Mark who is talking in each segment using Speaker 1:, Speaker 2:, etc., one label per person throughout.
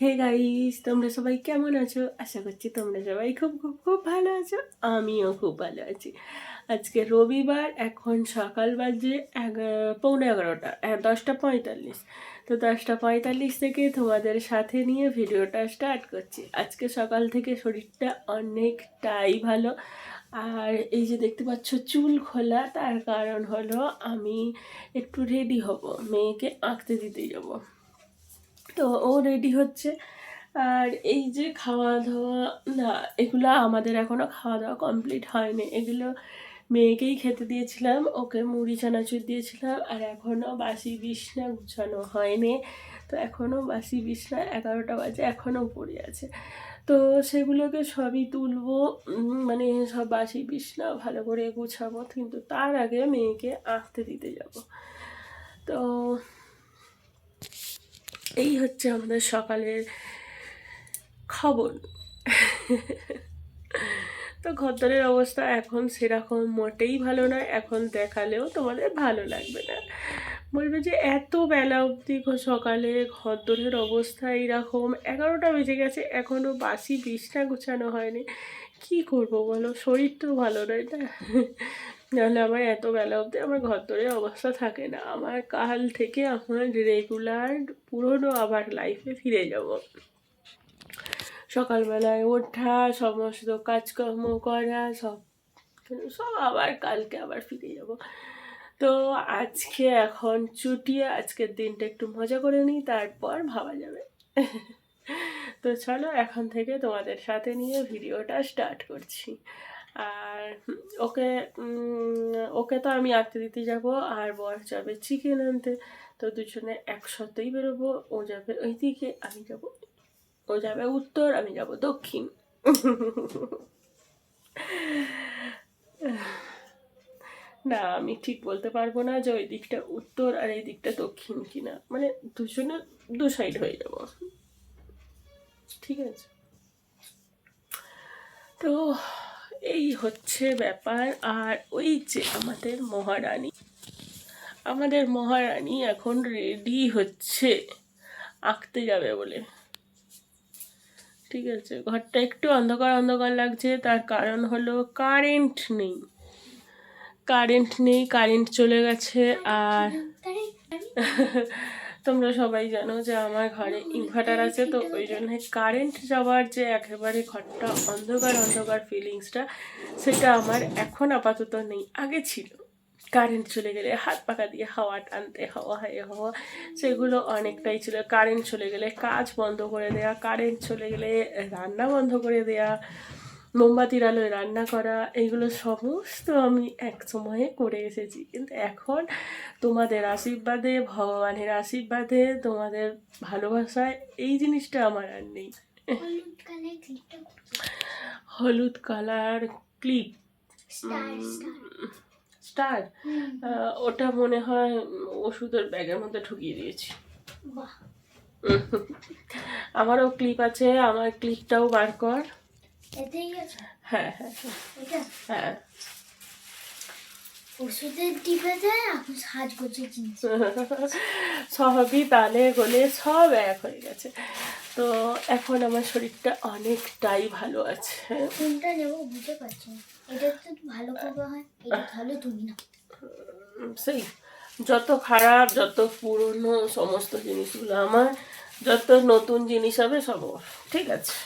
Speaker 1: Hey guys, তোমরা সবাই কেমন আছো? আশা করছি তোমরা সবাই খুব খুব খুব ভালো আছো। আমিও খুব ভালো আছি। আজকে রবিবার, এখন সকাল বাজে 11:45, 10:45। তো 10:45 থেকে তোমাদের সাথে নিয়ে ভিডিওটা স্টার্ট করছি। আজকে সকাল থেকে শরীরটা অনেকটাই ভালো। আর এই যে দেখতে পাচ্ছ চুল খোলা, তার কারণ হলো আমি একটু রেডি হব, মেয়েকে আঁকতে দিতে যাবো। তো ও রেডি হচ্ছে। আর এই যে খাওয়া দাওয়া, না এগুলো আমাদের এখনো খাওয়া দাওয়া কমপ্লিট হয়নি। এগুলো মেয়েকেই খেতে দিয়েছিলাম, ওকে মুড়ি চানাচুর দিয়েছিলাম। আর এখনও বাসি বিছনা গুছানো হয়নি। তো এখনও বাসি বিছনা 11টা বাজে, এখনও পড়ে আছে। তো সেগুলোকে সবই তুলবো, মানে সব বাসি বিছনা ভালো করে গুছাবো, কিন্তু তার আগে মেয়েকে আঁকতে দিতে যাব। তো এই হচ্ছে আমাদের সকালের খবর। তো ঘরদোরের অবস্থা এখন সেরকম মোটেই ভালো নয়। এখন দেখালেও তোমাদের ভালো লাগবে না, বলবে যে এত বেলা অবধি সকালে ঘরদোরের অবস্থা এইরকম। 11টা বেজে গেছে, এখনও বাসি বিছনা গোছানো হয়নি। কি করব বলো, শরীর তো ভালো নয় না। নাহলে আমার এত বেলা অবধি আমার ঘরদোরের অবস্থা থাকে না। আমার কাল থেকে আমার রেগুলার পুরনো আবার লাইফে ফিরে যাব। সকালবেলায় ওঠা, সমস্ত কাজকর্ম করা, সব সব আবার কালকে আবার ফিরে যাব। তো আজকে এখন ছুটি, আজকের দিনটা একটু মজা করে নিই, তারপর ভাবা যাবে। তো চলো এখন থেকে তোমাদের সাথে নিয়ে ভিডিওটা স্টার্ট করছি। আর ওকে ওকে তো আমি আঁকতে দিতে যাব, আর বর যাবে চিকেন আনতে। তো দুজনে একসাথেই বেরোবো। ও যাবে ওইদিকে, আমি যাব, ও যাবে উত্তর, আমি যাব দক্ষিণ। না, আমি ঠিক বলতে পারবো না যে ওই দিকটা উত্তর আর এই দিকটা দক্ষিণ কিনা, মানে দুজনে দু সাইড হয়ে যাব, ঠিক আছে? তো এই হচ্ছে ব্যাপার। আর ওই যে আমাদের মহারানী এখন রেডি হচ্ছে আঁকতে যাবে বলে, ঠিক আছে? ঘরটা একটু অন্ধকার অন্ধকার লাগছে, তার কারণ হলো কারেন্ট চলে গেছে। আর তোমরা সবাই জানো যে আমার ঘরে ইনভার্টার আছে, তো ওই জন্য কারেন্ট যাওয়ার যে একেবারে ঘরটা অন্ধকার অন্ধকার ফিলিংসটা, সেটা আমার এখন আপাতত নেই। আগে ছিল, কারেন্ট চলে গেলে হাত পাকা দিয়ে হাওয়া টানতে, হাওয়া হাওয়া, সেগুলো অনেকটাই ছিল। কারেন্ট চলে গেলে কাজ বন্ধ করে দেয়া, কারেন্ট চলে গেলে রান্না বন্ধ করে দেয়া, মোমবাতির আলোয় রান্না করা, এইগুলো সমস্ত আমি এক সময়ে করে এসেছি। কিন্তু এখন তোমাদের আশীর্বাদে, ভগবানের আশীর্বাদে, তোমাদের ভালোবাসায় এই জিনিসটা আমার আর নেই। হলুদ কালার ক্লিপ, স্টার, ওটা মনে হয় ওষুধের ব্যাগের মধ্যে ঢুকিয়ে দিয়েছি। আমারও ক্লিপ আছে, আমার ক্লিপটাও বার কর। হ্যাঁ হ্যাঁ হ্যাঁ,
Speaker 2: ওষুধের টিপে দেয়, এখন সাজগোজের জিনিস
Speaker 1: সবই তালে গলে সব এক হয়ে গেছে। তো এখন আমার শরীরটা অনেকটাই ভালো আছে।
Speaker 2: কোনটা নেবো বুঝতে পারছি না। এটা তো ভালো করবে হয়, এটা ভালো তুমি না।
Speaker 1: সেই যত খারাপ, যত পুরনো সমস্ত জিনিসগুলো আমার, যত নতুন জিনিস হবে সব ওর, ঠিক আছে?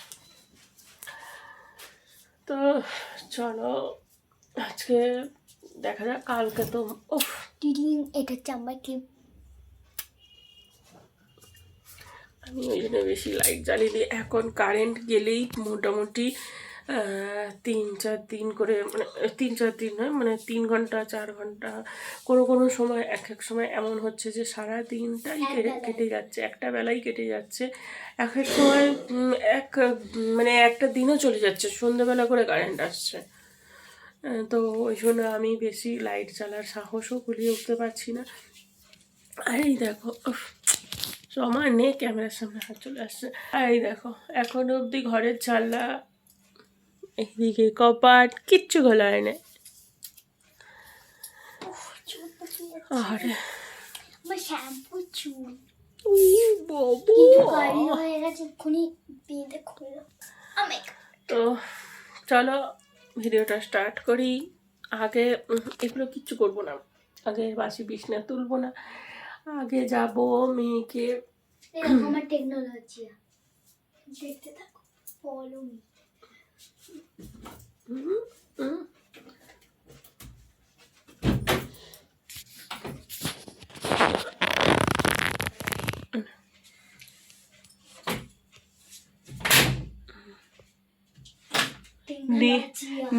Speaker 1: তো চলো আজকে দেখা যাক, কালকে তো
Speaker 2: এটা হচ্ছে আমার ক্লিপ।
Speaker 1: আমি ওই জন্য বেশি লাইট জ্বালিয়ে দিই। এখন কারেন্ট গেলেই মোটামুটি 3-4 দিন করে, মানে 3-4 দিন নয়, মানে 3 ঘন্টা 4 ঘন্টা, কোনো কোনো সময় এক সময় এমন হচ্ছে যে সারা দিনটাই কেটে যাচ্ছে, একটা বেলাই কেটে যাচ্ছে। এক সময় মানে একটা দিনও চলে যাচ্ছে, সন্ধ্যেবেলা করে কারেন্ট আসছে। তো ওই জন্য আমি বেশি লাইট জ্বালার সাহসও কুলিয়ে উঠতে পারছি না। আর এই দেখো, সময় নেই, ক্যামেরার সামনে হাত চলে আসছে। আর এই দেখো, এখনো অবধি ঘরের জানলা, এইদিকে কপাট, কিচ্ছু খোলা হয় না। আরে
Speaker 2: আমার শ্যাম্পু চুল,
Speaker 1: ও বাবু,
Speaker 2: কিন্তু গাড়ি হয়ে গেছে, এক্ষুনি বেঁধে খুলে দাও।
Speaker 1: তো চলো ভিডিওটা স্টার্ট করি। আগে এগুলো কিচ্ছু করবো না, আগে বাসি বিছনা তুলবো না, আগে যাব মেয়েকে।
Speaker 2: এরকম আমার টেকনোলজি, দেখতে থাকো, ফলো মি।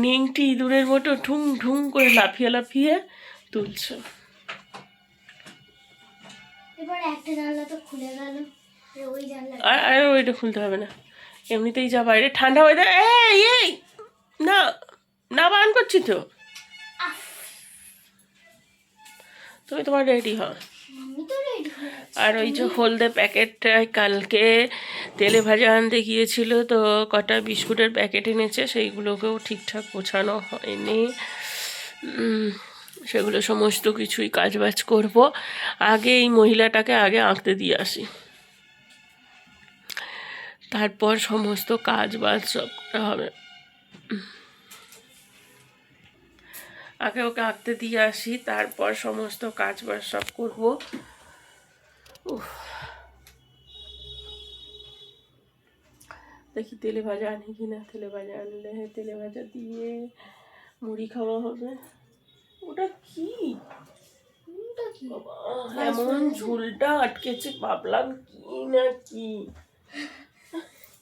Speaker 1: নিংটি ইঁদুরের মতো ঠুং ঠুং করে লাফিয়ে লাফিয়ে তুলছে।
Speaker 2: এবার একটা জানলা তো খুলে গেল, ওই জানলা
Speaker 1: আর ওইটা খুলতে হবে না, এমনিতেই যা বাইরে ঠান্ডা ওয়েদার। এই এই না না, বারণ করছি তো, তুমি তোমার রেডি হও।
Speaker 2: আমি তো রেডি হয়ে আছি।
Speaker 1: আর ওই যে হলদে প্যাকেটটা কালকে তেলে ভাজা আনতে গিয়েছিল, তো কটা বিস্কুটের প্যাকেট এনেছে, সেইগুলোকেও ঠিকঠাক গোছানো হয়নি। সেগুলো সমস্ত কিছুই কাজবাজ করব। আগে এই মহিলাটাকে আগে আঁকতে দিয়ে আসি, তারপর সমস্ত কাজ বাজ সব করা হবে। আগে ওকে আঁকতে দিয়ে আসি, তারপর সমস্ত কাজ বাজ সব করবো। দেখি তেলে ভাজা আনি কিনা, তেলে ভাজা আনলে তেলে ভাজা দিয়ে মুড়ি খাওয়া হবে। ওটা কি বাবা, এমন ঝুলটা আটকেছে, ভাবলাম কি না কি।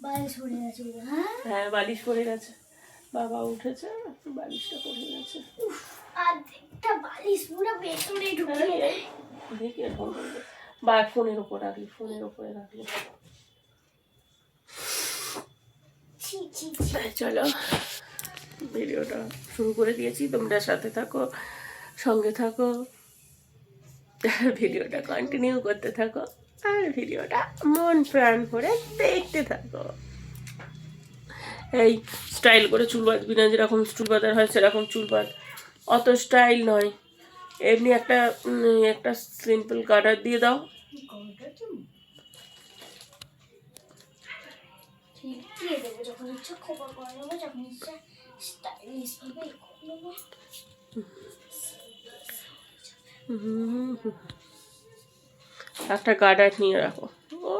Speaker 2: বালিশ পড়ে গেছে।
Speaker 1: হ্যাঁ বালিশ পড়ে গেছে, বাবা উঠেছে বালিশটা পড়ে গেছে।
Speaker 2: আর্ধেকটা বালিশ পুরো ভেতরে ঢুকে গেছে।
Speaker 1: দেখি এখন বা ফোনের ওপর রাখলি, ফোনের ওপরে রাখলি। চলো ভিডিওটা শুরু করে দিয়েছি, তোমরা সাথে থাকো, সঙ্গে থাকো, ভিডিওটা কন্টিনিউ করতে থাকো, আর ভিডিওটা মন প্রাণ করে দেখতে থাকো। এই স্টাইল করে চুল বাঁধবি না, যেরকম চুল বাঁধার হয় সেরকম চুল বাঁধ, অত স্টাইল নয়, এমনি একটা একটা সিম্পল কাটার দিয়ে দাও।
Speaker 2: যখন ইচ্ছা খোপা করে নেবো, যখন ইচ্ছা স্টাইলিশ ভাবে করে নেবো।
Speaker 1: একটা গার্ডার নিয়ে রাখো। ও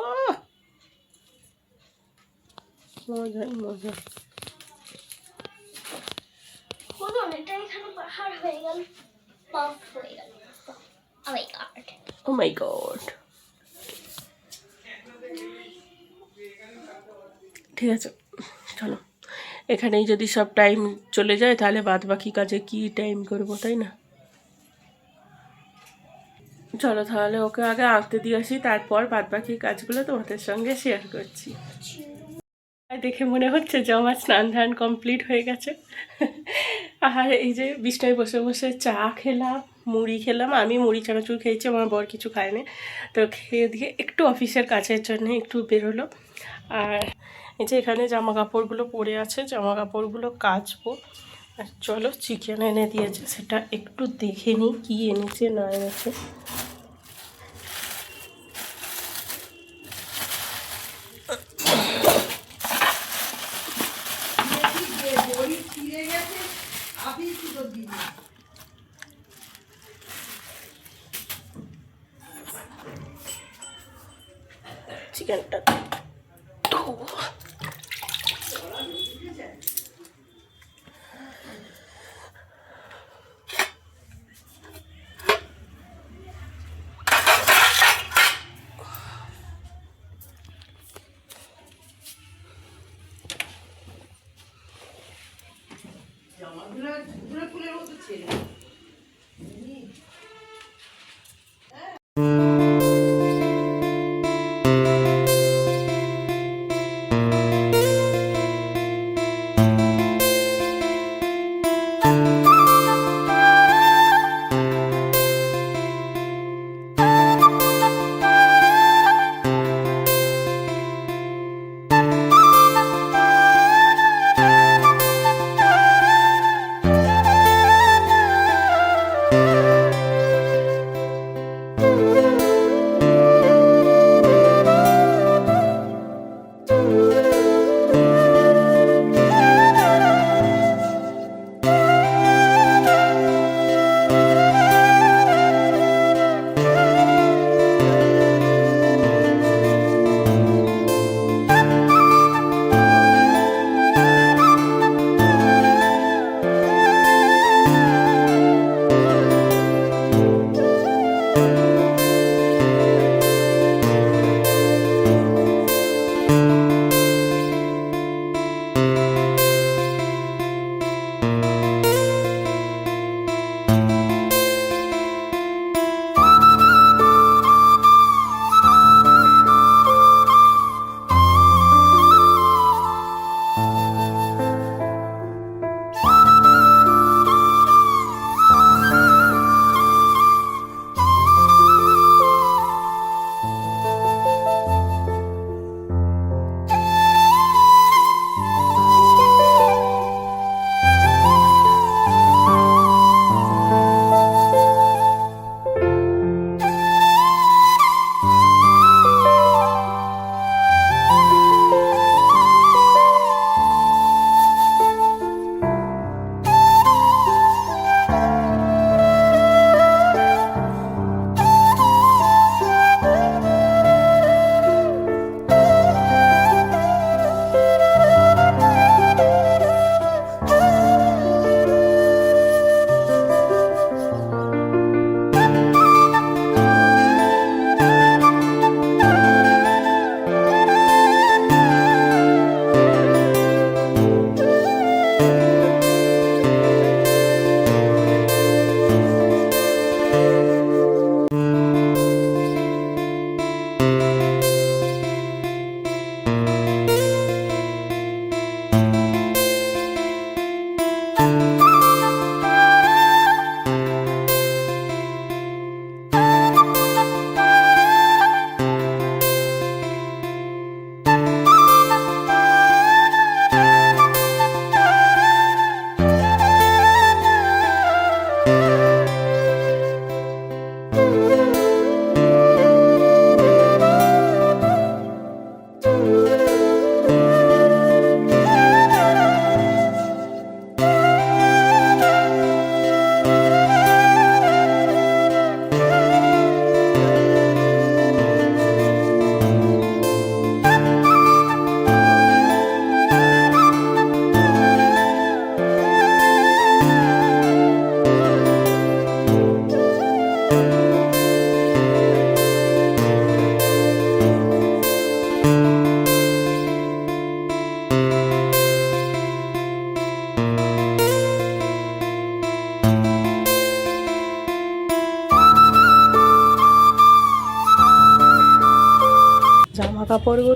Speaker 1: মজাই মজা।
Speaker 2: এটা এখানে পাহাড় হয়ে গেল, পাফ হয়ে গেল। ও মাই গড,
Speaker 1: ও মাই গড। ঠিক আছে চলো, এখানেই যদি সব টাইম চলে যায় তাহলে বাদ বাকি কাজে কি টাইম করবো, তাই না? চলো তাহলে ওকে আগে আঁকতে দিয়ে আসি, তারপর বাদ বাকি কাজগুলো তোমাদের সঙ্গে শেয়ার করছি। দেখে মনে হচ্ছে যে আমার স্নান ধান কমপ্লিট হয়ে গেছে। আর এই যে বিছনায় বসে বসে চা খেলাম, মুড়ি খেলাম, আমি মুড়ি চানাচুর খেয়েছি, আমার বর কিছু খায়নি। তো খেয়ে দিয়ে একটু অফিসের কাজের জন্য একটু বেরোলো। আর এই যে এখানে জামা কাপড়গুলো পরে আছে, জামা কাপড়গুলো কাচবো। আর চলো চিকেন এনে দিয়েছে, সেটা একটু দেখে নিই কী এনেছে না এনেছে। চিকেনটা ধোবো।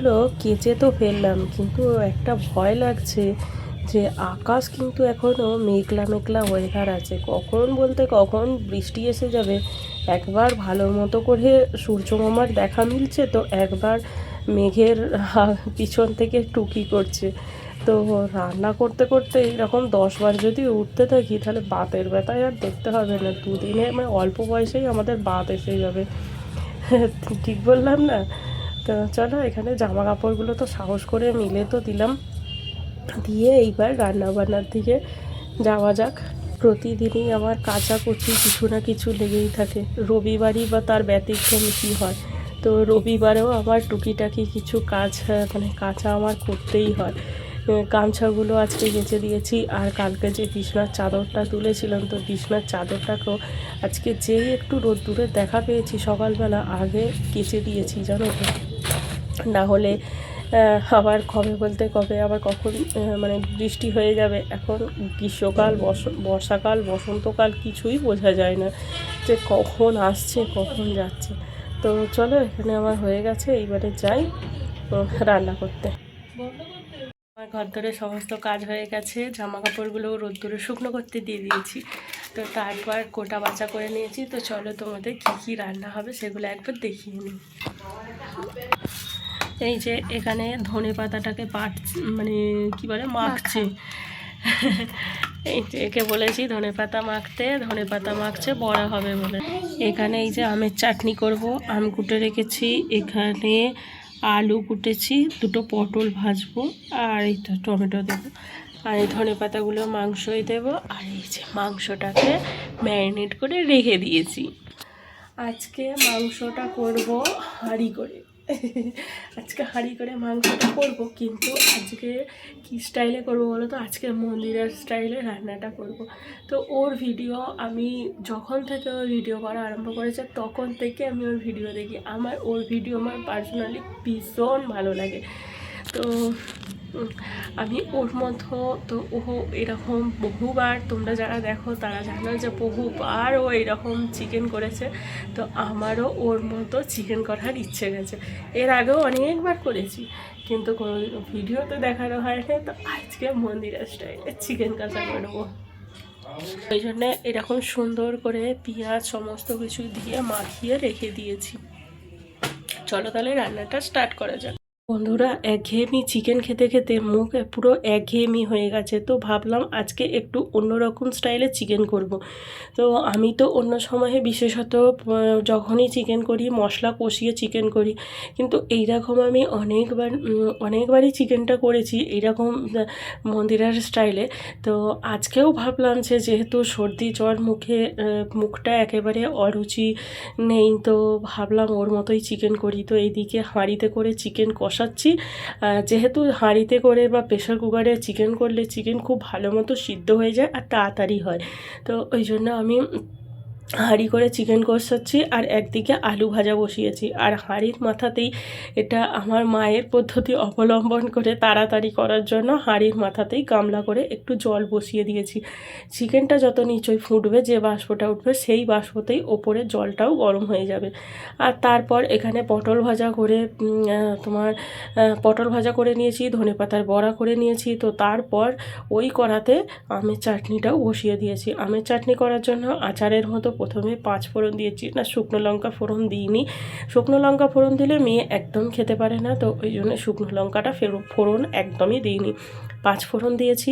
Speaker 1: জামাগুলো কেচে তো ফেললাম, কিন্তু একটা ভয় লাগছে যে আকাশ কিন্তু এখনও মেঘলা মেঘলা ওয়েদার আছে, কখন বলতে কখন বৃষ্টি এসে যাবে। একবার ভালো মতো করে সূর্যমামার দেখা মিলছে, তো একবার মেঘের পিছন থেকে টুকি করছে। তো রান্না করতে করতে এরকম 10 বার যদি উঠতে থাকি তাহলে বাতের ব্যথায় আর দেখতে হবে না, দুদিনে মানে অল্প বয়সেই আমাদের বাত এসে যাবে। ঠিক বললাম না? তো চলো, এখানে জামা কাপড়গুলো তো সাহস করে মিলে তো দিলাম, দিয়ে এইবার রান্নাবান্নার দিকে যাওয়া যাক। প্রতিদিনই আমার কাচাকুচি কিছু না কিছু লেগেই থাকে, রবিবারই বা তার ব্যতিক্রম কী হয়। তো রবিবারেও আমার টুকিটাকি কিছু কাজ মানে কাঁচা আমার করতেই হয়। গামছাগুলো আজকে কেচে দিয়েছি, আর কালকে যে বিছনার চাদরটা তুলেছিলাম, তো বিছনার চাদরটাকেও আজকে যেই একটু রোদ্দুরের দেখা পেয়েছি সকালবেলা আগে কেচে দিয়েছি, জানো তো। না হলে আবার কবে বলতে কবে আবার কখন মানে বৃষ্টি হয়ে যাবে। এখন গ্রীষ্মকাল, বর্ষাকাল, বসন্তকাল কিছুই বোঝা যায় না যে কখন আসছে কখন যাচ্ছে। তো চলো, এখানে আমার হয়ে গেছে, এইবারে যাই রান্না করতে। আমার ঘর ধরে সমস্ত কাজ হয়ে গেছে, জামা কাপড়গুলো রোদ্দুরে শুকনো করতে দিয়ে দিয়েছি, তো তারপর কোটা বাছা করে নিয়েছি। তো চলো, তোমাদের কী কী রান্না হবে সেগুলো একবার দেখিয়ে নিই। এই যে এখানে ধনে পাতাটাকে মানে কী বলে মাখছে। এই যে একে বলেছি ধনে পাতা মাখতে, ধনে পাতা মাখছে বড়া হবে বলে। এখানে এই যে আমের চাটনি করব, আম কুটে রেখেছি। এখানে আলু কুটেছি, দুটো পটল ভাজবো, আর এই তো টমেটো দেবো, আর এই ধনে পাতাগুলো মাংসই দেবো। আর এই যে মাংসটাকে ম্যারিনেট করে রেখে দিয়েছি। আজকে মাংসটা করব হাঁড়ি করে। আজকে হাঁড়ি করে মাংসটা করব, কিন্তু আজকে কি স্টাইলে করব বলো তো? আজকে মন্দিরের স্টাইলে রান্নাটা করব। তো ওর ভিডিও আমি যখন থেকে ওর ভিডিও করা আরম্ভ করেছে তখন থেকে আমি ওর ভিডিও দেখি, আমার ওর ভিডিও আমার পার্সোনালি ভীষণ ভালো লাগে। তো আমি ওর মতো, তো ও এরকম বহুবার, তোমরা যারা দেখো তারা জানো যে বহুবার ও এরকম চিকেন করেছে। তো আমারও ওর মতো চিকেন করার ইচ্ছে গেছে। এর আগেও অনেকবার করেছি, কিন্তু কোনো ভিডিওতে দেখানো হয়নি। তো আজকে মন্দিরের স্টাইলে চিকেন কষা করবো। ওই জন্যে এরকম সুন্দর করে পেঁয়াজ সমস্ত কিছু দিয়ে মাখিয়ে রেখে দিয়েছি। চলো তাহলে রান্নাটা স্টার্ট করা যাক। বন্ধুরা, একঘেয়েমি চিকেন খেতে খেতে মুখ পুরো একঘেয়েমি হয়ে গেছে, তো ভাবলাম আজকে একটু অন্যরকম স্টাইলে চিকেন করব। তো আমি তো অন্য সময়ে বিশেষত যখনই চিকেন করি মশলা কষিয়ে চিকেন করি, কিন্তু এইরকম আমি অনেকবারই চিকেনটা করেছি এইরকম মন্দিরের স্টাইলে। তো আজকেও ভাবলাম যে যেহেতু সর্দি জ্বর, মুখটা একেবারে অরুচি নেই, তো ভাবলাম ওর মতোই চিকেন করি। তো এইদিকে হাঁড়িতে করে চিকেন কষাচ্ছি। যেহেতু হাঁড়িতে করে বা প্রেশার কুকারে চিকেন করলে চিকেন খুব ভালো মতো সিদ্ধ হয়ে যায় আর তাড়াতাড়ি হয়, তো ওই জন্য আমি হাঁড়ি করে চিকেন কষাচ্ছি, আর একদিকে আলু ভাজা বসিয়েছি। আর হাঁড়ির মাথাতেই, এটা আমার মায়ের পদ্ধতি অবলম্বন করে তাড়াতাড়ি করার জন্য হাঁড়ির মাথাতেই গামলা করে একটু জল বসিয়ে দিয়েছি। চিকেনটা যত নিচই ফুটবে, যে বাষ্পটা উঠবে সেই বাষ্পতেই ওপরে জলটাও গরম হয়ে যাবে। আর তারপর এখানে পটল ভাজা করে নিয়েছি, ধনেপাতার বড়া করে নিয়েছি। তো তারপর ওই কড়াতে আমের চাটনিটাও বসিয়ে দিয়েছি। আমের চাটনি করার জন্য আচারের মতো প্রথমে 5 ফোড়ন দিয়েছি, না শুকনো লঙ্কা ফোড়ন দিইনি। শুকনো লঙ্কা ফোড়ন দিলে মেয়ে একদম খেতে পারে না, তো ওই জন্য শুকনো লঙ্কাটা ফোড়ন একদমই দিইনি। 5 ফোড়ন দিয়েছি,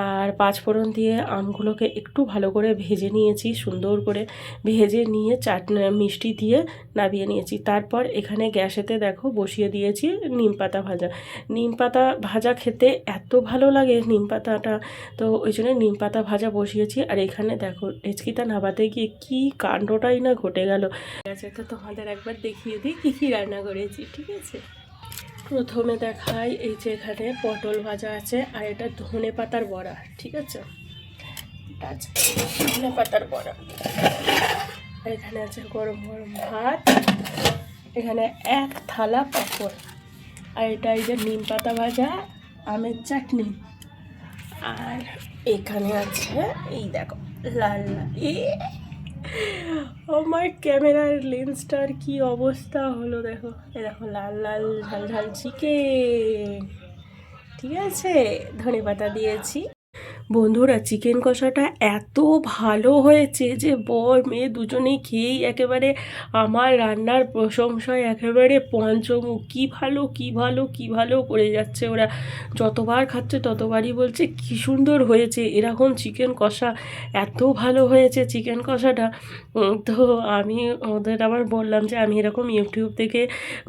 Speaker 1: আর 5 ফোড়ন দিয়ে আমগুলোকে একটু ভালো করে ভেজে নিয়েছি, সুন্দর করে ভেজে নিয়ে মিষ্টি দিয়ে নামিয়ে নিয়েছি। তারপর এখানে গ্যাসেতে দেখো বসিয়ে দিয়েছি নিম পাতা ভাজা। নিম পাতা ভাজা খেতে এত ভালো লাগে নিম পাতাটা, তো ওই জন্য নিম পাতা ভাজা বসিয়েছি। আর এখানে দেখো ডেচকিটা নাবাতে গিয়ে কী কাণ্ডটাই না ঘটে গেল। ঠিক আছে, তো তোমাদের একবার দেখিয়ে দিই কী কী রান্না করেছি, ঠিক আছে? প্রথমে দেখাই, এই যে এখানে পটল ভাজা আছে, আর এটা ধনে পাতার বড়া, ঠিক আছে? ধনে পাতার বড়া। আর এখানে আছে গরম গরম ভাত, এখানে 1 থালা পাঁপড়, আর এটা এই যে নিম পাতা ভাজা, আমের চাটনি, আর এখানে আছে এই দেখো লাল লাল আমার ক্যামেরার লেন্সটার কি অবস্থা হলো দেখো, এই দেখো লাল লাল ঝাল ঝাল চিকেন। ঠিক আছে, ধনেপাতা দিয়েছি। বন্ধুরা, চিকেন কষাটা এত ভালো হয়েছে যে বর মেয়ে দুজনেই খেয়েই একেবারে আমার রান্নার প্রশংসায় একেবারে পঞ্চমুখ। কী ভালো কী ভালো কী ভালো করে যাচ্ছে ওরা। যতবার খাচ্ছে ততবারই বলছে কী সুন্দর হয়েছে, এরকম চিকেন কষা এত ভালো হয়েছে চিকেন কষাটা। তো আমি ওদের আবার বললাম যে আমি এরকম ইউটিউব থেকে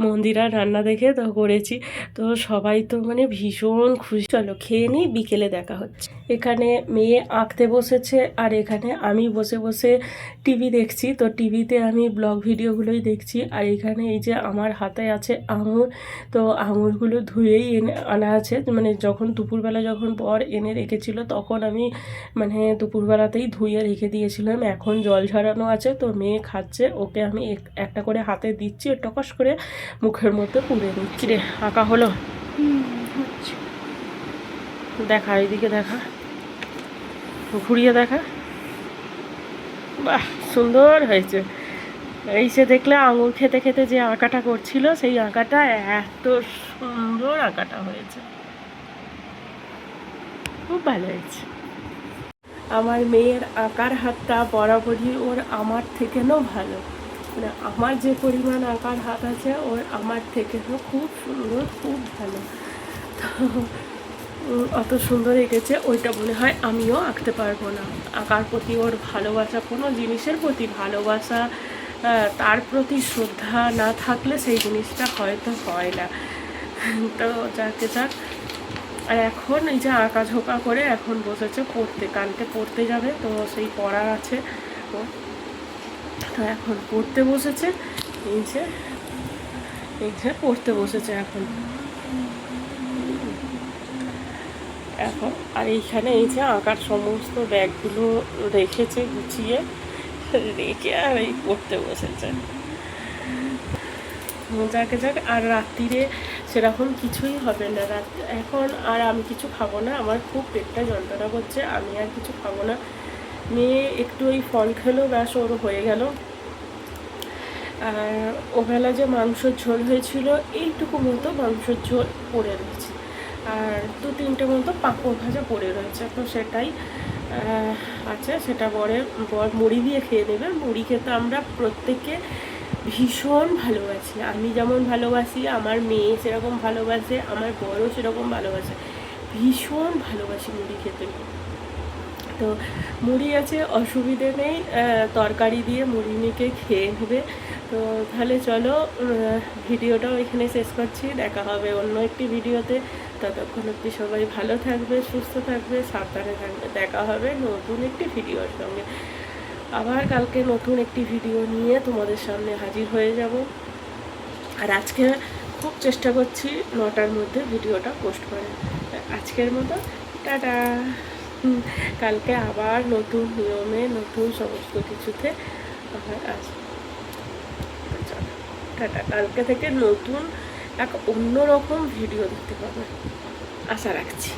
Speaker 1: মন্দিরার রান্না দেখে তো করেছি। তো সবাই তো মানে ভীষণ খুশি। চলো খেয়ে নিই, বিকেলে দেখা হচ্ছে। এখানে মেয়ে আঁকতে বসেছে আর এখানে আমি বসে বসে টিভি দেখছি। তো টিভিতে আমি ব্লগ ভিডিওগুলোই দেখছি। আর এখানে এই যে আমার হাতে আছে আঙুর, তো আঙুরগুলো ধুয়েই আনা আছে। মানে যখন দুপুরবেলা যখন বর এনে রেখেছিল তখন আমি মানে দুপুরবেলাতেই ধুয়ে রেখে দিয়েছিলাম। এখন জল ঝরানো আছে, তো মেয়ে খাচ্ছে, ওকে আমি একটা করে হাতে দিচ্ছি, টকস করে মুখের মধ্যে পুড়ে নিচ্ছি। রে আঁকা হলো? দেখা এইদিকে, দেখা ঘুরিয়ে দেখা। বাহ, সুন্দর হয়েছে। এই সে দেখলে আঙুর খেতে খেতে যে আঁকাটা করছিল সেই আঁকাটা এত সুন্দর আঁকাটা হয়েছে, খুব ভালো হয়েছে। আমার মেয়ের আঁকার হাতটা বরাবরই ওর আমার থেকেও ভালো। মানে আমার যে পরিমাণ আঁকার হাত আছে ওর আমার থেকেও খুব সুন্দর, খুব ভালো। তো অত সুন্দর এঁকেছে, ওইটা মনে হয় আমিও আঁকতে পারবো না। আঁকার প্রতি ওর ভালোবাসা, কোনো জিনিসের প্রতি ভালোবাসা, তার প্রতি শ্রদ্ধা না থাকলে সেই জিনিসটা হয়তো হয় না। তো যাকে যাক। আর এখন এই যে আঁকা ঝোঁকা করে এখন বসেছে পড়তে, কালকে পড়তে যাবে, তো সেই পড়া আছে ও। তো এখন পড়তে বসেছে, এই যে পড়তে বসেছে এখন। আর এইখানে এই যে আঁকার সমস্ত ব্যাগগুলো রেখেছে গুছিয়ে রেখে আর এই পড়তে বসেছে। যাকে যাক। আর রাত্রিরে সেরকম কিছুই হবে না এখন। আর আমি কিছু খাবো না, আমার খুব পেটটা যন্ত্রণা করছে, আমি আর কিছু খাবো না। মেয়ে একটু ওই ফল খেলো, ব্যাস ওর হয়ে গেল। আর ওবেলা যে মাংসের ঝোল হয়েছিল এইটুকু মতো মাংসের ঝোল পড়ে রয়েছে, আর 2-3টে মতো পাঁপড় ভাজা পড়ে রয়েছে, তো সেটাই আছে। সেটা বর মুড়ি দিয়ে খেয়ে নেবে। মুড়ি খেতে আমরা প্রত্যেকে ভীষণ ভালোবাসি। আমি যেমন ভালোবাসি, আমার মেয়ে সেরকম ভালোবাসে, আমার বড়ও সেরকম ভালোবাসে। ভীষণ ভালোবাসি মুড়ি খেতে। তো মুড়ি আছে, অসুবিধে নেই, তরকারি দিয়ে মুড়ি মেখে খেয়ে নেবে। তো তাহলে চলো ভিডিওটাও এখানে শেষ করছি। দেখা হবে অন্য একটি ভিডিওতে। ততক্ষণ অবধি সবাই ভালো থাকবে, সুস্থ থাকবে, সাবধানে থাকবে। দেখা হবে নতুন একটি ভিডিওর সঙ্গে। আবার কালকে নতুন একটি ভিডিও নিয়ে তোমাদের সামনে হাজির হয়ে যাব। আর আজকে খুব চেষ্টা করছি 9টার মধ্যে ভিডিওটা পোস্ট করে। আজকের মতো টাটা। কালকে আবার নতুন নিয়মে নতুন সমস্ত কিছুতে আবার আসবো। টাটা। কালকে থেকে নতুন এক অন্যরকম ভিডিও দেখতে পাবে, আশা রাখছি।